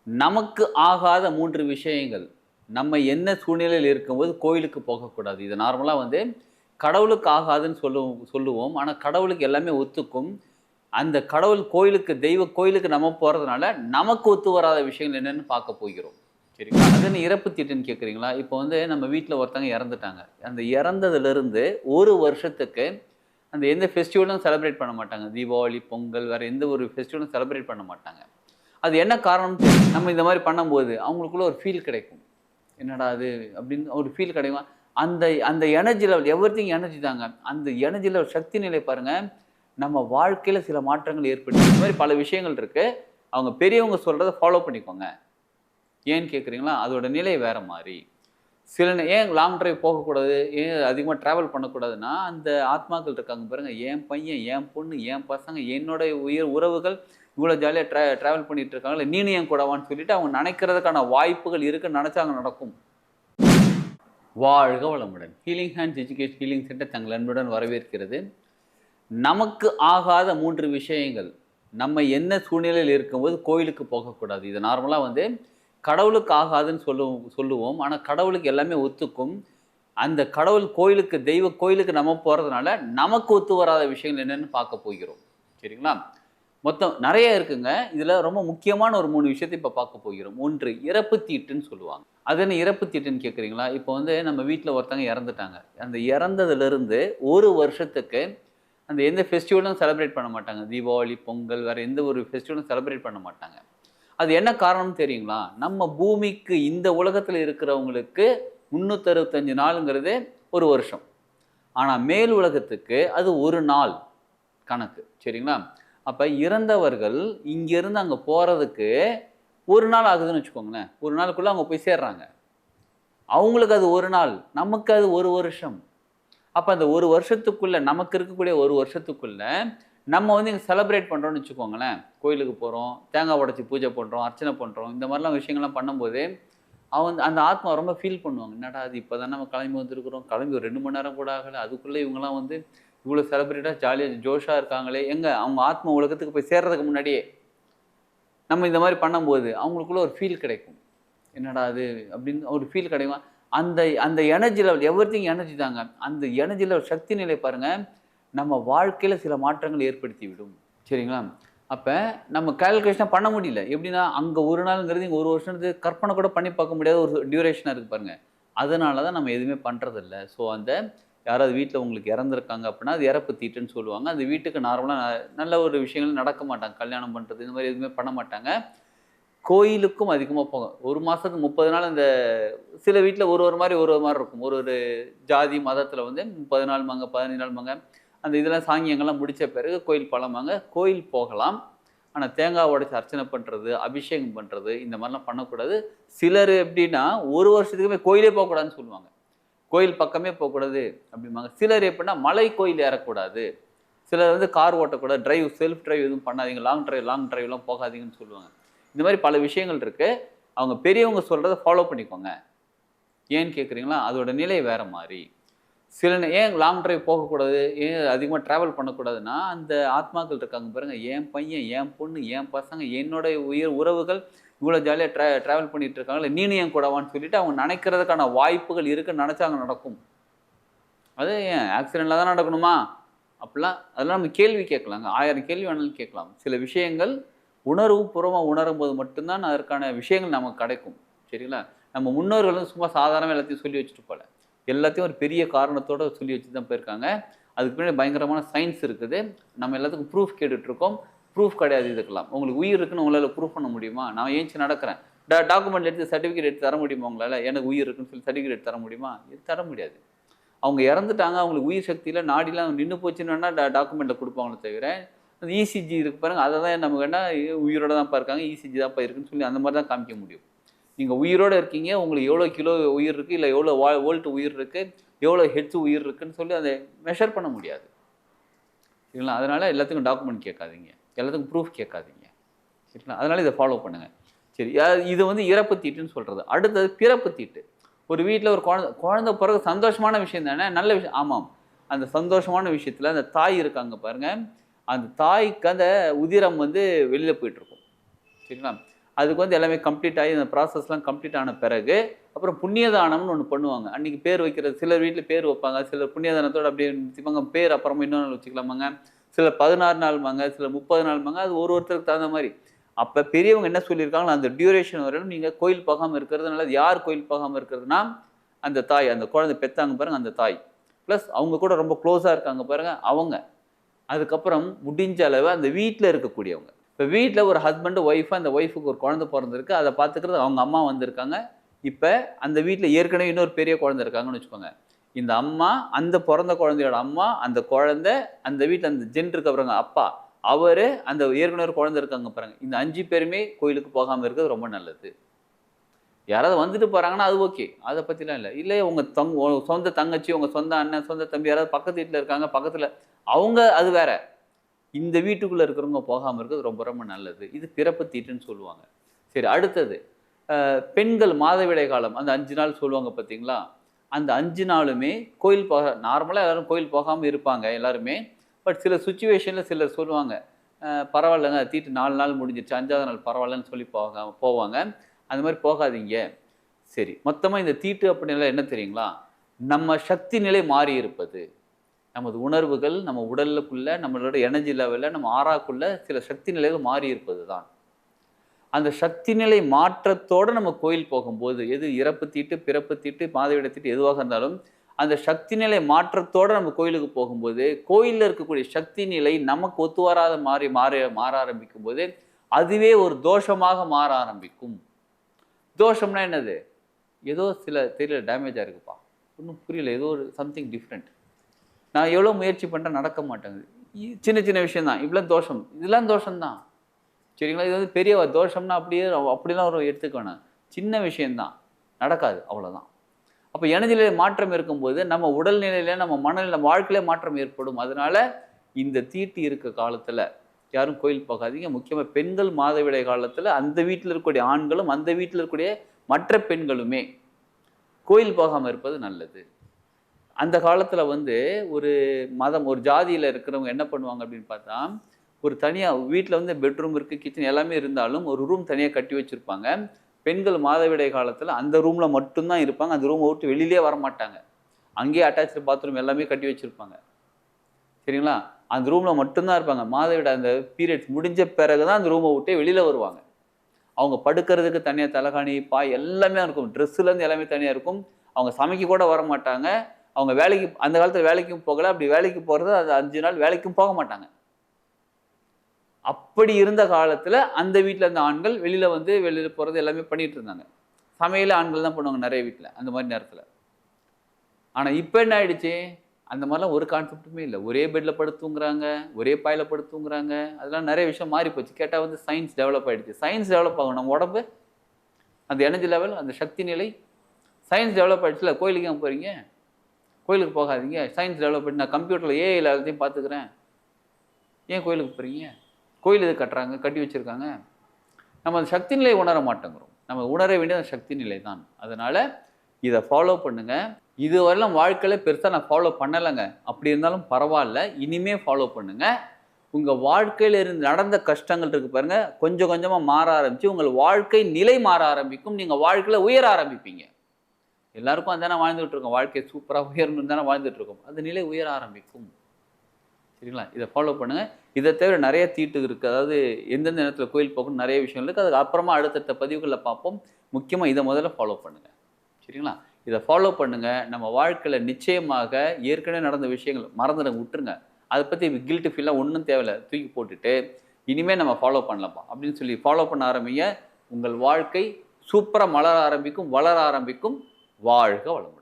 நமக்கு ஆகாத 3 விஷயங்கள். நம்ம என்ன சூழ்நிலையில இருக்கும்போது கோயிலுக்கு போகக்கூடாது. இது நார்மலா கடவுளுக்கு ஆகாதுன்னு சொல்லுவோம். ஆனா கடவுளுக்கு எல்லாமே ஒத்துக்கும். அந்த கடவுள் கோயிலுக்கு தெய்வ கோயிலுக்கு நம்ம போறதுனால, நமக்கு ஒத்து வராத விஷயங்கள் என்னன்னு பார்க்க போகிறோம். சரிங்களா? அது என்ன இறப்பு தீட்டுன்னு கேட்கிறீங்களா? இப்போ நம்ம வீட்ல ஒருத்தவங்க இறந்துட்டாங்க. அந்த இறந்ததிலிருந்து 1 வருஷத்துக்கு அந்த எந்த ஃபெஸ்டிவலும் செலிப்ரேட் பண்ண மாட்டாங்க. தீபாவளி, பொங்கல் வேற எந்த ஒரு ஃபெஸ்டிவலும் செலிப்ரேட் பண்ண மாட்டாங்க. அது என்ன காரணம்னு தெரியும். நம்ம இந்த மாரி பண்ணும்போது, அவங்களுக்குள்ள ஒரு ஃபீல் கிடைக்கும். என்னடா இது அப்படின்னு ஒரு ஃபீல் கிடைக்கும். அந்த அந்த எனர்ஜி லெவல் எவரிதிங் எனர்ஜி தாங்க. அந்த எனர்ஜி லெவல் சக்தி நிலை பாருங்க, நம்ம வாழ்க்கையில சில மாற்றங்கள் ஏற்படுத்தும். இந்த மாரி பல விஷயங்கள் இருக்கு. அவங்க பெரியவங்க சொல்றத ஃபாலோ பண்ணிக்கோங்க. ஏன்னு கேட்கிறீங்களா? அதோட நிலை வேற மாரி. ஏன் லாங் டிரைவ் போகக்கூடாது? ஏன் அதிகமா டிராவல் பண்ணக்கூடாதுன்னா, அந்த ஆத்மாக்கள் இருக்காங்க பாருங்க. என் பையன், என் பொண்ணு, என் பசங்க, என்னோட உயிர் உறவுகள் இவ்வளோ ஜாலியா டிராவல் பண்ணிட்டு இருக்காங்கல்ல, நீனும் என் கூட வான்னு சொல்லிட்டு அவங்க நெனைக்கிறதுக்கான வாய்ப்புகள் இருக்குன்னு நெனச்சா அங்க நடக்கும். வாழ்க வளமுடன். Healing hands education healing centre தங்கள் அன்புடன் வரவேற்கிறது. நமக்கு ஆகாத 3 விஷயங்கள். நம்ம என்ன சூழ்நிலையில இருக்கும்போது கோயிலுக்கு போகக்கூடாது. இது நார்மலா கடவுளுக்கு ஆகாதுன்னு சொல்லுவோம். ஆனா கடவுளுக்கு எல்லாமே ஒத்துக்கும். அந்த கடவுள் கோயிலுக்கு தெய்வ கோயிலுக்கு நம்ம போறதுனால, நமக்கு ஒத்து வராத விஷயங்கள் என்னன்னு பார்க்க போகிறோம். சரிங்களா? மொத்தம் நெறைய இருக்குங்க. இதுல ரொம்ப முக்கியமான ஒரு 3 விஷயத்த இப்ப பார்க்க போகிறோம். 1 இறப்பு தீட்டுன்னு சொல்லுவாங்க. அது என்ன இறப்பு தீட்டுன்னு கேட்கிறீங்களா? இப்போ நம்ம வீட்ல ஒருத்தவங்க இறந்துட்டாங்க. அந்த இறந்ததிலிருந்து 1 வருஷத்துக்கு அந்த எந்த ஃபெஸ்டிவலும் செலிப்ரேட் பண்ண மாட்டாங்க. தீபாவளி, பொங்கல் வேற எந்த ஒரு ஃபெஸ்டிவலும் செலிப்ரேட் பண்ண மாட்டாங்க. அது என்ன காரணம்னு தெரியுங்களா? நம்ம பூமிக்கு இந்த உலகத்துல இருக்கிறவங்களுக்கு 365 நாளுங்கிறது 1 வருஷம். ஆனா மேல் உலகத்துக்கு அது 1 நாள் கணக்கு. சரிங்களா? அப்ப இறந்தவர்கள் இங்கிருந்து அங்க போறதுக்கு 1 நாள் ஆகுதுன்னு வச்சுக்கோங்களேன். 1 நாளுக்குள்ள அவங்க போய் சேர்றாங்க. அவங்களுக்கு அது 1 நாள். நமக்கு அது 1 வருஷம். அப்ப அந்த 1 வருஷத்துக்குள்ள நமக்கு இருக்கக்கூடிய 1 வருஷத்துக்குள்ள நம்ம இங்க செலிப்ரேட் பண்றோம்னு வச்சுக்கோங்களேன். கோயிலுக்கு போறோம், தேங்காய் உடைச்சு பூஜை பண்றோம், அர்ச்சனை பண்றோம். இந்த மாரிலாம் விஷயங்கள்லாம் பண்ணும்போது, அந்த ஆத்மா ரொம்ப ஃபீல் பண்ணுவாங்க. என்னடா இது இப்ப தான் நம்ம கிளம்பி வந்திருக்கிறோம். கிளம்பி ஒரு 2 மணி நேரம் கூட ஆகல. அதுக்குள்ள இவங்கலாம் இவ்ளோ செலிப்ரேட்டா ஜாலியா ஜோஷா இருக்காங்களே! அவங்க ஆத்மா உலகத்துக்கு போய் சேர்றதுக்கு முன்னாடியே, நம்ம இந்த மாரி பண்ணும்போது, அவங்களுக்குள்ள ஒரு ஃபீல் கிடைக்கும். என்னடா இது அப்படின்னு ஒரு ஃபீல் கிடைக்கும். அந்த அந்த எனர்ஜி லெவல் எவரிதிங் எனர்ஜி தாங்க. அந்த எனர்ஜி லெவல் சக்தி நிலை பாருங்க, நம்ம வாழ்க்கையில சில மாற்றங்கள் ஏற்படுத்திவிடும். சரிங்களா? அப்ப நம்ம கால்குலேஷனா பண்ண முடியல. எப்படின்னா, அங்க 1 நாள்ங்கிறது இங்க 1 வருஷம்ன்றது கற்பனை கூட பண்ணி பார்க்க முடியாத ஒரு டியூரேஷனா இருக்கு பாருங்க. அதனால தான் நம்ம எதுவுமே பண்றதில்ல. ஸோ யாராவது வீட்ல உங்களுக்கு இறந்திருக்காங்க அப்படின்னா, அது இறப்பு தீட்டுன்னு சொல்லுவாங்க. அந்த வீட்டுக்கு நார்மலா நல்ல ஒரு விஷயங்கள் நடக்க மாட்டாங்க. கல்யாணம் பண்றது இந்த மாரி எதுவுமே பண்ண மாட்டாங்க. கோயிலுக்கும் அதிகமா போங்க. 1 மாசத்துக்கு 30 நாள் சில வீட்ல ஒரு மாரி மாரி இருக்கும். ஒரு ஜாதி, மதத்தில 30 நாள்ம்பாங்க, 15 நாள்ம்பாங்க. அந்த இதெல்லாம் சாங்கியங்கள்லாம் முடிச்ச பிறகு கோயில் போலாம்பாங்க. கோயில் போகலாம். ஆனா தேங்காய் உடைச்சு அர்ச்சனை பண்றது, அபிஷேகம் பண்றது இந்த மாரிலாம் பண்ணக்கூடாது. சிலர் எப்படின்னா, 1 வருஷத்துக்குமே கோயிலே போக்கூடாதுன்னு சொல்லுவாங்க. கோயில் பக்கமே போக்கூடாது அப்படிம்பாங்க. சிலர் எப்படின்னா, மலை கோயில் ஏறக்கூடாது. சிலர் கார் ஓட்டக்கூடாது. செல்ஃப் டிரைவ் எதுவும் பண்ணாதீங்க. லாங் டிரைவ்லாம் போகாதீங்கன்னு சொல்லுவாங்க. இந்த மாரி பல விஷயங்கள் இருக்கு. அவங்க பெரியவங்க சொல்றத ஃபாலோ பண்ணிக்கோங்க. ஏன்னு கேட்கிறீங்களா? அதோட நிலை வேற மாரி. ஏன் லாங் டிரைவ் போகக்கூடாது? ஏன் அதிகமா டிராவல் பண்ணக்கூடாதுன்னா, அந்த ஆத்மாக்கள் இருக்காங்க பாருங்க. என் பையன், என் பொண்ணு, என் பசங்க, என்னோட உயிர் உறவுகள் இவ்வளோ ஜாலியா டிராவல் பண்ணிட்டு இருக்காங்கல்ல, நீனும் என் கூட வான்னு சொல்லிட்டு அவங்க நெனைக்கிறதுக்கான வாய்ப்புகள் இருக்குன்னு நெனச்சா அங்க நடக்கும். அது ஏன் ஆக்சிடென்ட்ல தான் நடக்கணுமா? அதெல்லாம் நம்ம கேள்வி கேட்கலாங்க. 1000 கேள்வி வேணாலும் கேட்கலாம். சில விஷயங்கள் உணர்வு பூர்வமா உணரும்போது மட்டும் தான் அதற்கான விஷயங்கள் நமக்கு கிடைக்கும். சரிங்களா? நம்ம முன்னோர்கள் சும்மா சாதாரணமா எல்லாத்தையும் சொல்லி வச்சுட்டு போல. எல்லாத்தையும் ஒரு பெரிய காரணத்தோட சொல்லி வச்சுட்டு தான் போயிருக்காங்க. அதுக்கு பின்னாடி பயங்கரமான சயின்ஸ் இருக்குது. நம்ம எல்லாத்துக்கும் ப்ரூஃப் கேட்டுட்டு இருக்கோம். ப்ரூஃப் கிடையாது இதுக்கெல்லாம். உங்களுக்கு உயிர் இருக்குன்னு உங்களால ப்ரூஃப் பண்ண முடியுமா? நான் எந்திச்சு நடக்கிறேன். டாக்குமெண்ட் எடுத்து சர்டிஃபிகேட் எடுத்து தர முடியுமா உங்களால? எனக்கு உயிர் இருக்குன்னு சொல்லி சர்டிஃபிகேட் எடுத்து தர முடியுமா? தர முடியாது. அவங்க இறந்துட்டாங்க. அவங்களுக்கு உயிர் சக்தியில நாடிலாம் நின்னு போச்சுன்னு வேணா டாக்குமெண்ட்ல குடுப்பாங்களே தவிர, அந்த இசிஜி இருக்கு பாருங்க, அத தான் நம்ம வேணா உயிரோட தான்ப்பா இருக்காங்க. இசிஜி தான்ப்பா இருக்குன்னு சொல்லி அந்த மாரி தான் காமிக்க முடியும். நீங்க உயிரோட இருக்கீங்க. உங்களுக்கு எவ்வளோ கிலோ உயிர் இருக்கு, இல்ல எவ்வளோ வோல்ட் உயிர் இருக்கு, எவ்வளோ ஹெர்ட்ஸ் உயிர் இருக்குன்னு சொல்லி அத மெஷர் பண்ண முடியாது. சரிங்களா? அதனால எல்லாத்துக்கும் டாக்குமெண்ட் கேட்காதீங்க. எல்லாத்துக்கும் ப்ரூஃப் கேட்காதீங்க. சரிங்களா? அதனால இத ஃபாலோ பண்ணுங்க. சரி. இது இறப்பு தீட்டுன்னு சொல்றது. அடுத்தது பிறப்பு தீட்டு. ஒரு வீட்ல ஒரு குழந்தை பிறகு சந்தோஷமான விஷயம் தானே! நல்ல விஷயம். ஆமாம். அந்த சந்தோஷமான விஷயத்துல அந்த தாய் இருக்காங்க பாருங்க. அந்த தாய்க்கு அந்த உதிரம் வெளில போயிட்டுருக்கும். சரிங்களா? அதுக்கு வந்து எல்லாமே கம்ப்ளீட் ஆகி இந்த ப்ராசஸ்லாம் கம்ப்ளீட் ஆன பிறகு அப்புறம் புண்ணியதானம்னு ஒன்று பண்ணுவாங்க. அன்றைக்கி பேர் வைக்கிறது, சிலர் வீட்டில் பேர் வைப்பாங்க, சிலர் புண்ணியதானத்தோடு அப்படியே நிறுத்திப்பாங்க. பேர் அப்புறமா இன்னொரு நாள் வச்சுக்கலாமாங்க, சிலர் 16 நாள்மாங்க, சிலர் 30 நாள்மாங்க. அது ஒருத்தருக்கு தகுந்த மாதிரி. அப்போ பெரியவங்க என்ன சொல்லியிருக்காங்களோ அந்த டியூரேஷன் வரையிலும் நீங்கள் கோயில் போகாமல் இருக்கிறது நல்லது. யார் கோயில் போகாமல் இருக்கிறதுனா அந்த தாய், அந்த குழந்தை பெற்றாங்க பாருங்கள் அந்த தாய், ப்ளஸ் அவங்க கூட ரொம்ப க்ளோஸாக இருக்காங்க பாருங்கள் அவங்க. அதுக்கப்புறம் முடிஞ்ச அளவு அந்த வீட்டில் இருக்கக்கூடியவங்க. இப்போ வீட்டில் ஒரு ஹஸ்பண்டு ஒய்ஃபு, அந்த ஒய்ஃபுக்கு ஒரு குழந்தை பிறந்திருக்கு, அதை பார்த்துக்கிறது அவங்க அம்மா வந்திருக்காங்க. இப்போ அந்த வீட்டில் ஏற்கனவே இன்னொரு பெரிய குழந்தை இருக்காங்கன்னு வச்சுக்கோங்க. இந்த அம்மா, அந்த பிறந்த குழந்தையோட அம்மா, அந்த குழந்தை, அந்த வீட்டில் அந்த ஜென் இருக்க பாருங்க அப்பா, அவர், அந்த ஏற்கனவே ஒரு குழந்தை இருக்காங்க பாருங்க. இந்த 5 பேருமே கோயிலுக்கு போகாமல் இருக்கிறது ரொம்ப நல்லது. யாராவது வந்துட்டு போகிறாங்கன்னா அது ஓகே, அதை பற்றிலாம் இல்லை. இல்லை உங்கள் சொந்த தங்கச்சி, உங்கள் சொந்த அண்ணன், சொந்த தம்பி யாராவது பக்கத்து வீட்டில் இருக்காங்க, பக்கத்தில் அவங்க, அது வேற. இந்த வீட்டுக்குள்ளே இருக்கிறவங்க போகாமல் இருக்கிறது ரொம்ப ரொம்ப நல்லது. இது பிறப்பு தீட்டுன்னு சொல்லுவாங்க. சரி, அடுத்தது பெண்கள் மாதவிடை காலம் அந்த 5 நாள் சொல்லுவாங்க பார்த்தீங்களா, அந்த 5 நாளுமே கோயில் நார்மலாக எல்லோரும் கோயில் போகாமல் இருப்பாங்க எல்லாருமே. பட் சில சுச்சுவேஷனில் சிலர் சொல்லுவாங்க, பரவாயில்லைங்க தீட்டு 4 நாள் முடிஞ்சிருச்சு, 5ஆவது நாள் பரவாயில்லன்னு சொல்லி போவாங்க. அந்த மாதிரி போகாதீங்க. சரி, மொத்தமாக இந்த தீட்டு அப்படின்னா என்ன தெரியுங்களா, நம்ம சக்தி நிலை மாறி இருப்பது. நமது உணர்வுகள் நம்ம உடலுக்குள்ள, நம்மளோட எனர்ஜி லெவலில் நம்ம ஆறாக்குள்ள சில சக்தி நிலைகள் மாறி இருப்பது தான். அந்த சக்தி நிலை மாற்றத்தோடு நம்ம கோயில் போகும்போது, எது இறப்பு தீட்டு, பிறப்பு தீட்டு, மாதவிடை தீட்டு எதுவாக இருந்தாலும் அந்த சக்தி நிலை மாற்றத்தோடு நம்ம கோயிலுக்கு போகும்போது, கோயிலில் இருக்கக்கூடிய சக்தி நிலை நமக்கு ஒத்து வராத மாற ஆரம்பிக்கும் போது அதுவே ஒரு தோஷமாக மாற ஆரம்பிக்கும். தோஷம்னா என்னது, ஏதோ சில தெரியல டேமேஜாக இருக்குப்பா, ஒன்றும் புரியல, ஏதோ ஒரு சம்திங் டிஃப்ரெண்ட், நான் எவ்வளோ முயற்சி பண்ணுறேன் நடக்க மாட்டேங்குது, சின்ன சின்ன விஷயம்தான், இப்படிலாம் தோஷம், இதெல்லாம் தோஷம்தான். சரிங்களா, இது வந்து பெரிய தோஷம்னா அப்படிலாம் ஒரு எடுத்துக்க வேணாம், சின்ன விஷயம்தான், நடக்காது, அவ்வளோதான். அப்போ எனர்ஜியில மாற்றம் இருக்கும்போது நம்ம உடல்நிலையில, நம்ம மனநிலை, நம்ம வாழ்க்கையில மாற்றம் ஏற்படும். அதனால இந்த தீட்டு இருக்க காலத்தில் யாரும் கோயில் போகாதீங்க. முக்கியமாக பெண்கள் மாதவிடை காலத்தில் அந்த வீட்டில் இருக்கக்கூடிய ஆண்களும் அந்த வீட்டில் இருக்கக்கூடிய மற்ற பெண்களுமே கோயில் போகாமல் இருப்பது நல்லது. அந்த காலத்தில் வந்து ஒரு மதம், ஒரு ஜாதியில் இருக்கிறவங்க என்ன பண்ணுவாங்க அப்படின்னு பார்த்தா, ஒரு தனியாக வீட்டில் வந்து பெட்ரூம் இருக்குது, கிச்சன் எல்லாமே இருந்தாலும் ஒரு ரூம் தனியாக கட்டி வச்சுருப்பாங்க. பெண்கள் மாதவிடை காலத்தில் அந்த ரூமில் மட்டும்தான் இருப்பாங்க, அந்த ரூமை விட்டு வெளியிலே வரமாட்டாங்க. அங்கேயே அட்டாச்சு பாத்ரூம் எல்லாமே கட்டி வச்சுருப்பாங்க. சரிங்களா, அந்த ரூமில் மட்டும்தான் இருப்பாங்க. மாதவிடை அந்த பீரியட்ஸ் முடிஞ்ச பிறகு தான் அந்த ரூமை விட்டே வெளியில் வருவாங்க. அவங்க படுக்கிறதுக்கு தனியாக தலகாணி, பாய் எல்லாமே இருக்கும், ட்ரெஸ்ஸுலேருந்து எல்லாமே தனியாக இருக்கும். அவங்க சமைக்க கூட வர மாட்டாங்க. அவங்க வேலைக்கு, அந்த காலத்தில் வேலைக்கும் போகலை, அப்படி வேலைக்கு போகிறது அது 5 நாள் வேலைக்கும் போக மாட்டாங்க. அப்படி இருந்த காலத்தில் அந்த வீட்டில் இருந்த ஆண்கள் வெளியில் போகிறது எல்லாமே பண்ணிட்டு இருந்தாங்க. சமையல ஆண்கள் தான் பண்ணுவாங்க நிறைய வீட்டில் அந்த மாதிரி நேரத்தில். ஆனால் இப்போ என்ன ஆயிடுச்சு, அந்த மாதிரிலாம் ஒரு கான்செப்ட்டுமே இல்லை. ஒரே பெட்டில் படுத்துங்கிறாங்க, ஒரே பாயில் படுத்துங்கிறாங்க. அதெல்லாம் நிறைய விஷயம் மாறி போச்சு. கேட்டால் வந்து சயின்ஸ் டெவலப் ஆகிடுச்சு. சயின்ஸ் டெவலப் ஆகும், நம்ம உடம்பு, அந்த எனர்ஜி லெவல், அந்த சக்தி நிலை, சயின்ஸ் டெவலப் ஆகிடுச்சுல. கோயிலுக்கு ஏன் போகிறீங்க, கோயிலுக்கு போகாதீங்க. சயின்ஸ் டெவலப் பண்ணி நான் கம்ப்யூட்டரில் ஏஐயில் எல்லாத்தையும் பார்த்துக்கிறேன், ஏன் கோயிலுக்கு போகிறீங்க? கோயில் இது கட்டுறாங்க, கட்டி வச்சுருக்காங்க. நம்ம அந்த சக்தி நிலையை உணர மாட்டேங்கிறோம். நம்ம உணர வேண்டிய அந்த சக்தி நிலை தான். அதனால் இதை ஃபாலோ பண்ணுங்கள். இதுவரையிலும் வாழ்க்கையில் பெருசாக நான் ஃபாலோ பண்ணலைங்க, அப்படி இருந்தாலும் பரவாயில்ல, இனிமே ஃபாலோ பண்ணுங்கள். உங்கள் வாழ்க்கையில் இருந்து நடந்த கஷ்டங்கள் இருக்குது பாருங்கள், கொஞ்சம் கொஞ்சமாக மாற ஆரம்பித்து உங்கள் வாழ்க்கை நிலை மாற ஆரம்பிக்கும். நீங்கள் வாழ்க்கையில் உயர ஆரம்பிப்பீங்க. எல்லாருக்கும் அதுதானே வாழ்ந்துகிட்டு இருக்கோம், வாழ்க்கை சூப்பராக உயரணும்னு தானே வாழ்ந்துட்டு இருக்கோம். அந்த நிலை உயர ஆரம்பிக்கும். சரிங்களா, இதை ஃபாலோ பண்ணுங்கள். இதை தவிர நிறைய தீட்டு இருக்குது, அதாவது எந்தெந்த நேரத்தில் கோயில் போகணும் நிறைய விஷயம் இருக்குது. அதுக்கு அப்புறமா அடுத்தடுத்த பதிவுகளில் பார்ப்போம். முக்கியமாக இதை முதல்ல ஃபாலோ பண்ணுங்கள். சரிங்களா, இதை ஃபாலோ பண்ணுங்கள். நம்ம வாழ்க்கையில் நிச்சயமாக ஏற்கனவே நடந்த விஷயங்கள் மறந்துடுங்க, விட்டுருங்க. அதை பற்றி கில்ட்டு ஃபீலாக ஒன்றும் தேவையில்லை, தூக்கி போட்டுட்டு இனிமேல் நம்ம ஃபாலோ பண்ணலாம்ப்பா அப்படின்னு சொல்லி ஃபாலோ பண்ண ஆரம்பிங்க. உங்கள் வாழ்க்கை சூப்பராக மலர ஆரம்பிக்கும், வளர ஆரம்பிக்கும். வாழ்க வளமுடன்.